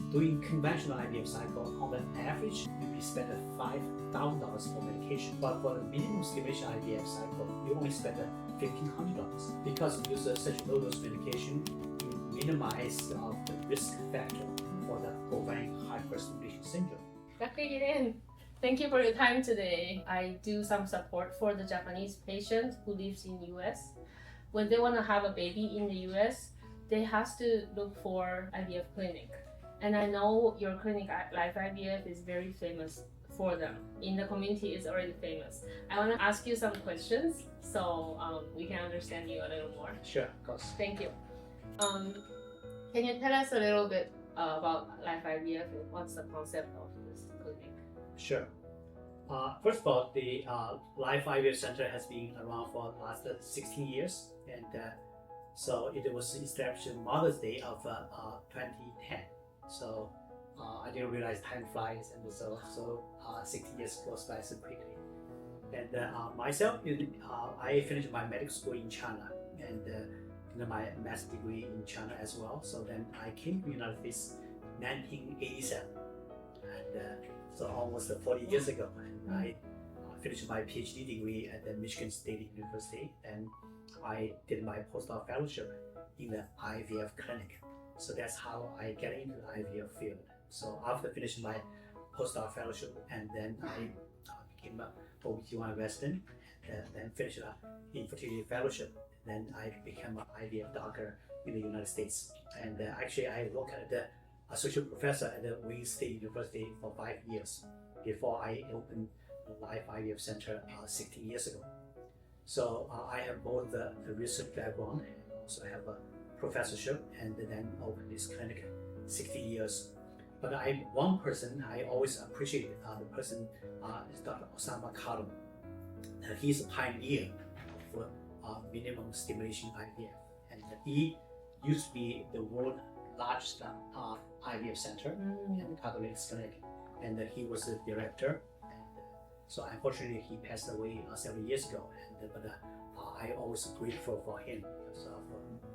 doing conventional IVF cycle, on the average, you will spend $5,000 for medication. But for the minimum stimulation IVF cycle, you only spend $1,500. Because you use such low dose medication, you minimize the risk factor for the ovarian hyperstimulation syndrome. Dr. Eden, thank you for your time today. I do some support for the Japanese patient who lives in US. When they want to have a baby in the US, they have to look for IVF clinic. And I know your clinic, Life IVF, is very famous for them. In the community, it's already famous. I want to ask you some questions so we can understand you a little more. Sure, of course. Thank you. Can you tell us a little bit about Life IVF and what's the concept of this clinic? Sure. First of all, the Life IVF Center has been around for the last 16 years, and so it was established on Mother's Day of 2010. So I didn't realize time flies, and so 16 years goes by so quickly. And myself, I finished my medical school in China, and my master's degree in China as well. So then I came to the United States in 1987, and so almost 40 years ago. And I finished my PhD degree at the Michigan State University, and I did my postdoc fellowship in the IVF clinic. So that's how I get into the IVF field. So after finishing my postdoc fellowship, and then I became a OB/GYN resident, and then finished infertility fellowship. Then I became an IVF doctor in the United States. And actually, I worked as the associate professor at the Wayne State University for 5 years before I opened the Life IVF Center 16 years ago. So I have both the research background and also have a professorship, and then opened this clinic 16 years. But I'm one person I always appreciate. The person is Dr. Osama Khalum. He's a pioneer of minimum stimulation IVF, and he used to be the world's largest IVF center in Catholic clinic, and he was the director. And so unfortunately, he passed away several years ago. And but I always grateful for him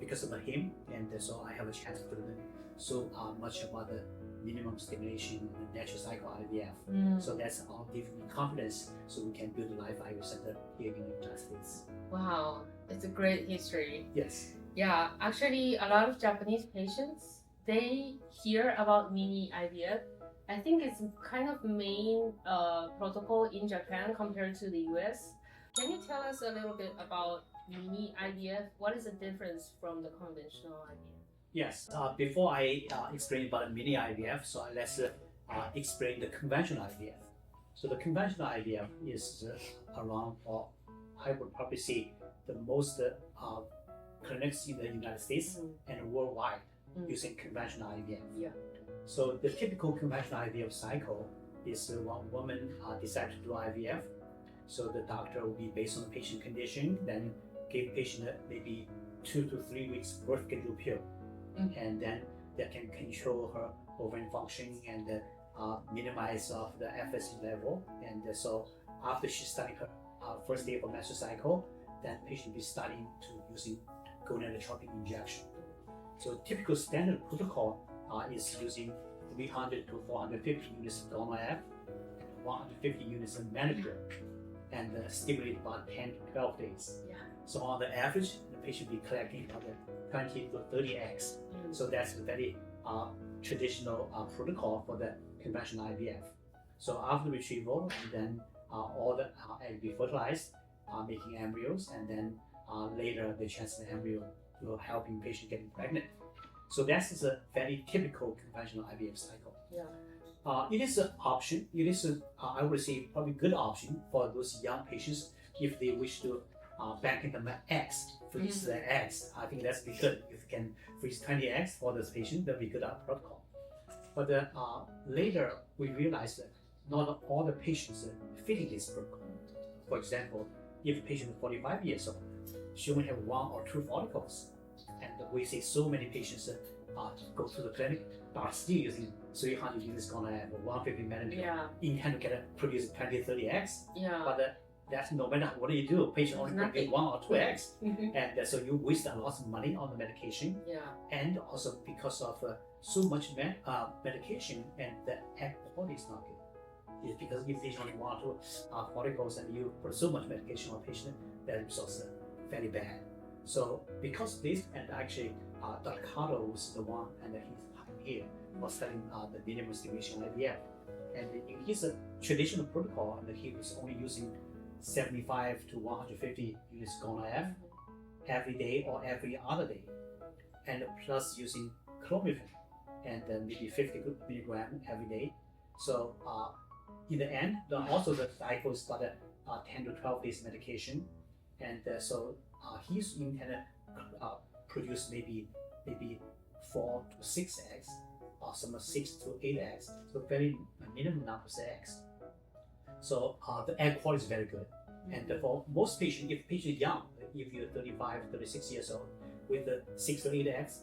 because of him, and so I have a chance to learn so much about the minimum stimulation and the natural cycle IVF. So that's all gives me confidence, so we can build a Life IVF Center here in the United States. Wow, it's a great history. Yes. Yeah, actually, a lot of Japanese patients, they hear about mini IVF. I think it's kind of main protocol in Japan compared to the US. Can you tell us a little bit about mini IVF? What is the difference from the conventional IVF? Yes. Before I explain about mini IVF, so let's explain the conventional IVF. So the conventional IVF is around, or I would probably say, the most clinics in the United States and worldwide using conventional IVF. Yeah. So the typical conventional IVF cycle is one woman decides to do IVF. So the doctor will be based on the patient condition, then give patient maybe 2 to 3 weeks birth control pill, and then that can control her ovarian function and minimize of the FSH level. And so after she's starting her first day of menstrual cycle, then patient will be starting to using gonadotropin injection. So typical standard protocol is using 300 to 450 units of Donor-F and 150 units of Manipur, and stimulate about 10 to 12 days. Yeah. So on the average, the patient will be collecting about 20 to 30 eggs. So that's a very traditional protocol for the conventional IVF. So after retrieval, then all the eggs will be fertilized, making embryos, and then later they transfer the embryo to helping patient getting pregnant. So that is a very typical conventional IVF cycle. Yeah. It is an option. It is, I would say, probably a good option for those young patients if they wish to bank in the eggs, freeze the eggs. I think that's be good. If you can freeze 20 eggs for this patient, that'd be good protocol. But later we realized that not all the patients fitting this protocol. For example, if a patient is 45 years old, she only have 1 or 2 follicles, and we see so many patients go to the clinic but are still using 300 units Donor-F or 150 Manipur, intend to produce 20, 30 eggs. Yeah. But that's no matter what you do, patient only can get 1 or 2 eggs. Mhm. And so you waste a lot of money on the medication. Yeah. And also because of so much medication and the egg quality is not good. It's because if patient only 1 or 2 follicles and you put so much medication on patient, that results very bad. So because of this, and actually Dr. Carter was the one, and he's here for studying the minimum stimulation IVF. And in his traditional protocol, and he was only using 75 to 150 units GONA-F every day or every other day, and plus using clomiphene and then maybe 50 milligram every day. So in the end, also the cycle is about 10 to 12 days medication, and so he's intended produce maybe 4 to 6 eggs, or some 6 to 8 eggs, so very minimum number of eggs. So the egg quality is very good. And for most patients, if patient is young, if you're 35, 36 years old, with 6 to 8 eggs,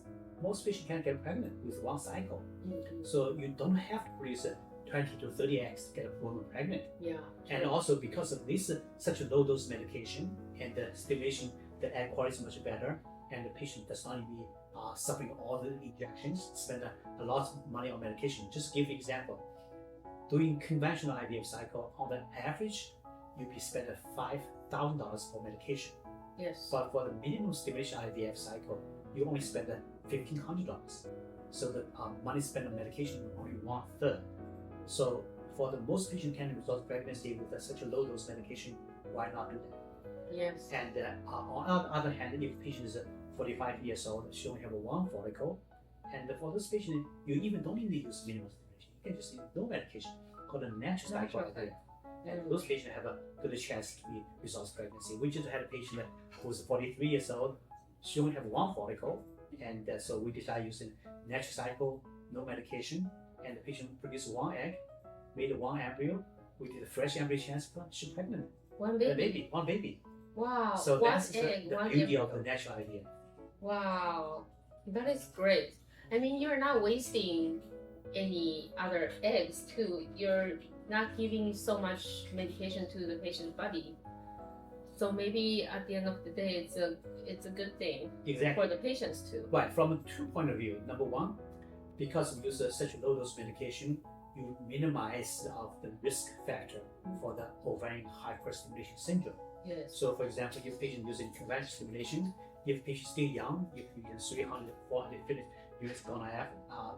most patients can get pregnant with 1 cycle. So you don't have to produce 20 to 30 eggs to get a woman pregnant. Yeah. And also because of this such a low dose medication and the stimulation, the egg quality is much better, and the patient does not be suffering all the injections, spend a lot of money on medication. Just give an example. Doing conventional IVF cycle, on the average, you be spend $5,000 for medication. Yes. But for the minimum stimulation IVF cycle, you only spend $1,500. So the money spent on medication is only 1/3. So for the most patient can result pregnancy with such a low dose medication, why not do that? Yes. And on the other hand, if patient is 45 years old, she only have 1 follicle, and for this patient, you even don't need to use minimum stimulation. You can just use no medication, called a natural cycle IVF. And those patients have a good chance to be result pregnancy. We just had a patient who was 43 years old. She only have 1 follicle, and so we decided using natural cycle, no medication, and the patient produced 1 egg, made 1 embryo. We did a fresh embryo transplant. She's pregnant. 1 baby. 1 baby. Wow. So 1 that's egg, the 1 beauty embryo. of the natural IVF. Wow, that is great. I mean, you're not wasting any other eggs too. You're not giving so much medication to the patient's body. So maybe at the end of the day, it's a good thing Exactly. for the patients too. Right. From 2 point of view. Number 1, because we use such a low dose medication, you minimize the risk factor for the ovarian hyperstimulation syndrome. Yes. So, for example, if patient using conventional stimulation, if patient still young, if you use 300, 450 units GONA-F,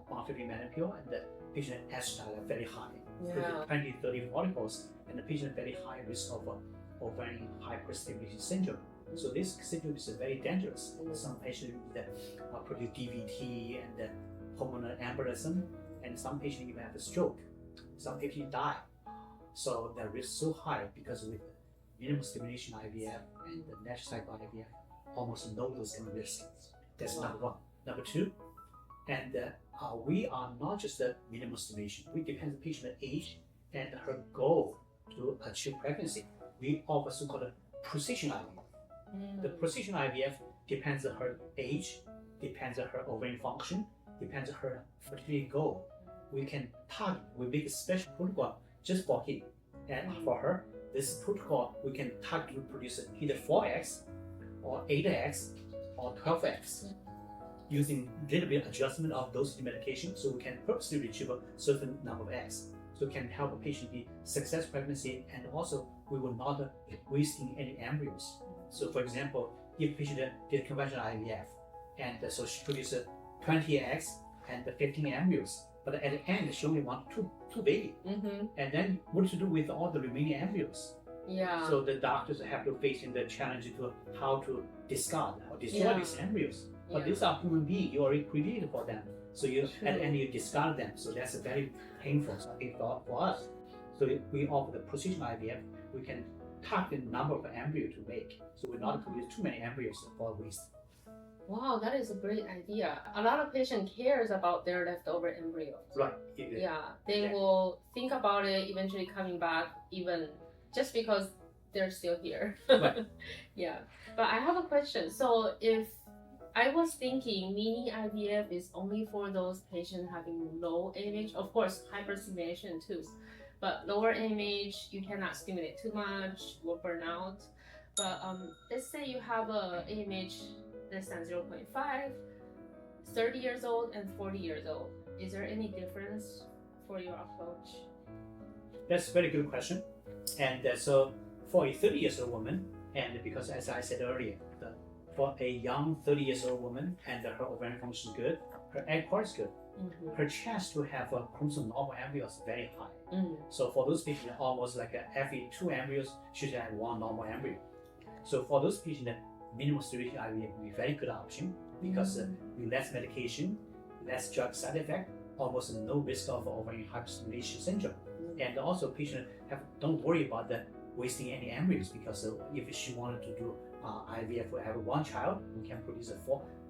150 menopause, and the patient estrogen are very high, Yeah. 20, 30 follicles, and the patient very high risk of ovarian hyperstimulation syndrome. So this syndrome is very dangerous. Some patients produce DVT and hormonal embolism, and some patients even have a stroke. Some patients die. So the risk is so high because with minimum stimulation IVF and the natural cycle IVF, almost no those kind of risks. That's number 1. Number 2, and we are not just a minimum stimulation. We depend on the patient's age and her goal to achieve pregnancy. We offer so-called precision IVF. The precision IVF depends on her age, depends on her ovarian function, depends on her fertility goal. We can target, we make a special protocol just for him and for her. This protocol, we can target to produce either 4 eggs or 8 eggs or 12 eggs using a little bit adjustment of dosage medication, so we can purposely retrieve a certain number of eggs. So it can help a patient be successful pregnancy, and also we will not wasting any embryos. So for example, if a patient did conventional IVF, and so she produced 20 eggs and 15 embryos, but at the end she only wants two baby. And then what to do with all the remaining embryos? Yeah. So the doctors have to face the challenge to how to discard or destroy these embryos. But these are human beings, you already created for them. So you at the end you discard them. So that's a very painful thing for us. So we offer the precision IVF. We can target the number of embryos to make. So we not produce too many embryos for waste. Wow, that is a great idea. A lot of patients cares about their leftover embryos. Right. Yeah, they will think about it eventually coming back, even just because they're still here. Right. Yeah, but I have a question. So if I was thinking mini IVF is only for those patients having low AMH, of course hyperstimulation too, but lower AMH, you cannot stimulate too much or burn out. But let's say you have a AMH less than 0.5, 30 years old and 40 years old. Is there any difference for your approach? That's a very good question. And so for a 30 years old woman, and because as I said earlier, for a young 30 years old woman and her ovarian function is good, her egg part is good, her chance to have a chromosome normal embryo is very high. So for those patients, almost like every 2 embryos should have 1 normal embryo. So for those patients, minimum stimulation IVF will be a very good option because with less medication, less drug side effect, almost no risk of ovarian hyperstimulation syndrome. And also patients don't worry about wasting any embryos because if she wanted to do IVF for have 1 child, we can produce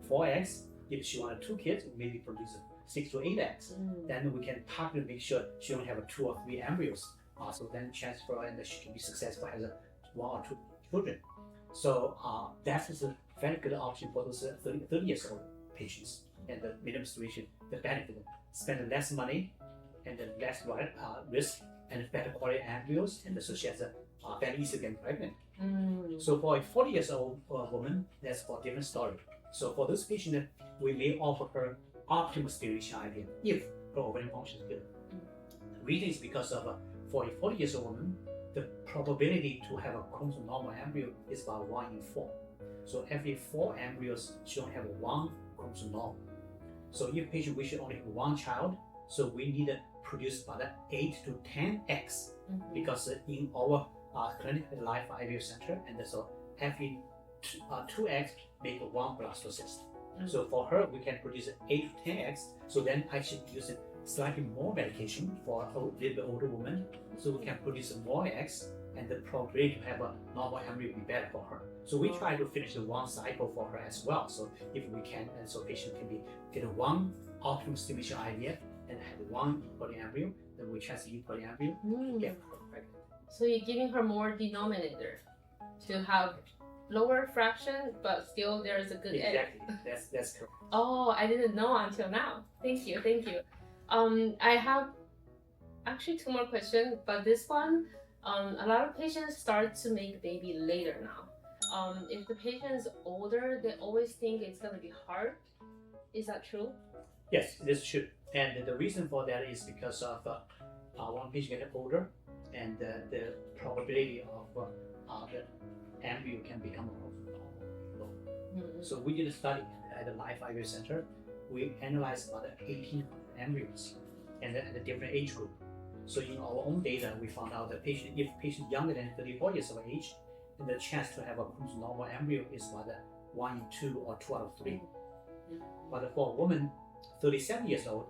4 eggs. If she wanted 2 kids, maybe produce 6 to 8 eggs. Then we can target to make sure she only have 2 or 3 embryos. So then chance for her and she can be successful as 1 or 2 children. So that is a very good option for those 30 years old patients. And the minimum stimulation, the benefit, spend less money and less risk and better quality embryos, and so she has very easy to get pregnant. So for a 40 years old woman, that's for a different story. So for this patient, we may offer her optimal stimulation IVF if her ovarian function is good. The reason is because of for a 40 years old woman, the probability to have a chromosome normal embryo is about 1 in 4. So every 4 embryos, she only have 1 chromosome normal. So if patient wishes only have 1 child, so we need to produce about 8 to 10 eggs because in our clinic at Life IVF Center, and so every 2 eggs make 1 blastocyst. So for her, we can produce 8 to 10 eggs. So then I should use slightly more medication for a little bit older woman, so we can produce more eggs, and the probability to have a normal embryo will be better for her. So we try to finish the 1 cycle for her as well. So if we can, and so patient can get 1 optimal stimulation IVF and have 1 equal embryo, then we test equal embryo and get her pregnant. So you're giving her more denominator to have lower fraction, but still there's a good egg. Exactly, that's correct. Oh, I didn't know until now. Thank you. I have actually 2 more questions, but this one, a lot of patients start to make baby later now. If the patient is older, they always think it's going to be hard. Is that true? Yes, it is true. And the reason for that is because of when patient get older, and the probability of the embryo can become low. So we did a study at the Life IVF Center. We analyzed about 18 embryos and at a different age group. So in our own data, we found out that if patient younger than 34 years of age, then the chance to have a chromosome normal embryo is about 1 in 2 or 2 out of 3. But for a woman 37 years old,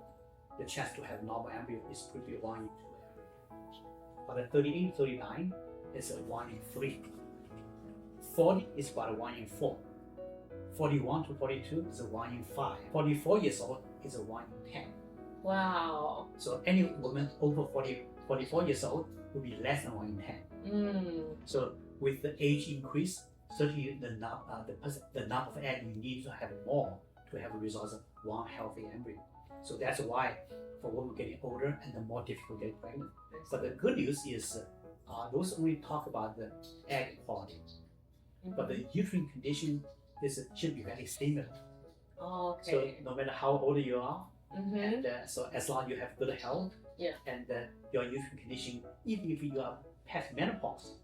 the chance to have normal embryo is pretty 1 in 2 embryo. But at 38, 39, it's a 1 in 3. 40 is about 1 in 4. 41 to 42 is a 1 in 5. 44 years old is a 1 in 10. Wow. So any woman over 44 years old will be less than 1 in 10. So with the age increase, certainly the number of eggs you need to have more to have a result of 1 healthy embryo. So that's why for women getting older and the more difficult getting pregnant. But the good news is those only talk about the egg quality. But the uterine condition should be very similar. Okay. So no matter how old you are, and so as long as you have good health, and your uterine condition, even if you are past menopause,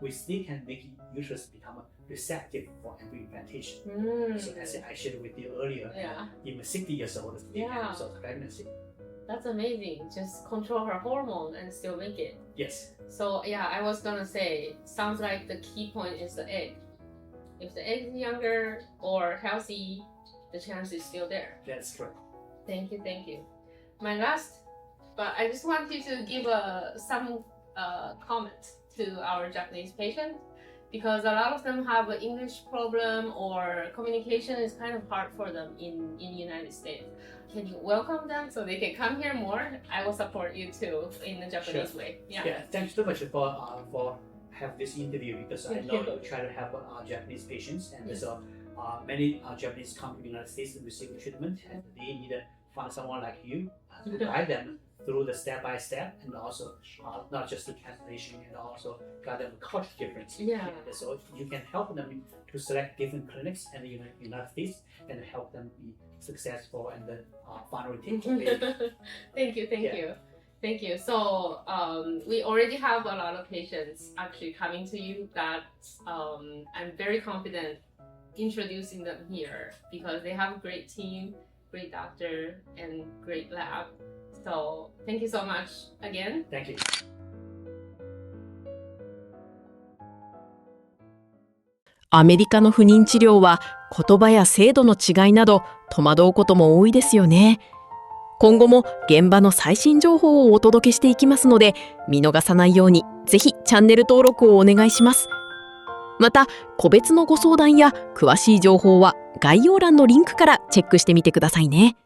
we still can make uterus become receptive for embryo implantation. So as I shared with you earlier, even 60 years old, still can result pregnancy. That's amazing. Just control her hormone and still make it. Yes. So yeah, I was gonna say, sounds like the key point is the egg. If the egg is younger or healthy, the chance is still there. That's correct. Thank you. My last, but I just want you to give some comments to our Japanese patients, because a lot of them have an English problem or communication is kind of hard for them in United States. Can you welcome them so they can come here more? I will support you too in the Japanese way. Yeah. Thanks so much for have this interview, because I know you try to help Japanese patients, and so many Japanese come to the United States to receive treatment, and they need to find someone like you to guide them through the step by step, and also not just the cancellation, and also got them a culture difference. Yeah. And so you can help them to select different clinics in the United States and help them be successful and then finally take the baby. Thank you. So we already have a lot of patients actually coming to you that I'm very confident introducing them here because they have a great team, great doctor, and great lab. So thank you so much again. Thank you. アメリカの不妊治療は言葉や制度の違いなど戸惑うことも多いですよね。今後も現場の最新情報をお届けしていきますので、見逃さないようにぜひチャンネル登録をお願いします。また、個別のご相談や詳しい情報は概要欄のリンクからチェックしてみてくださいね。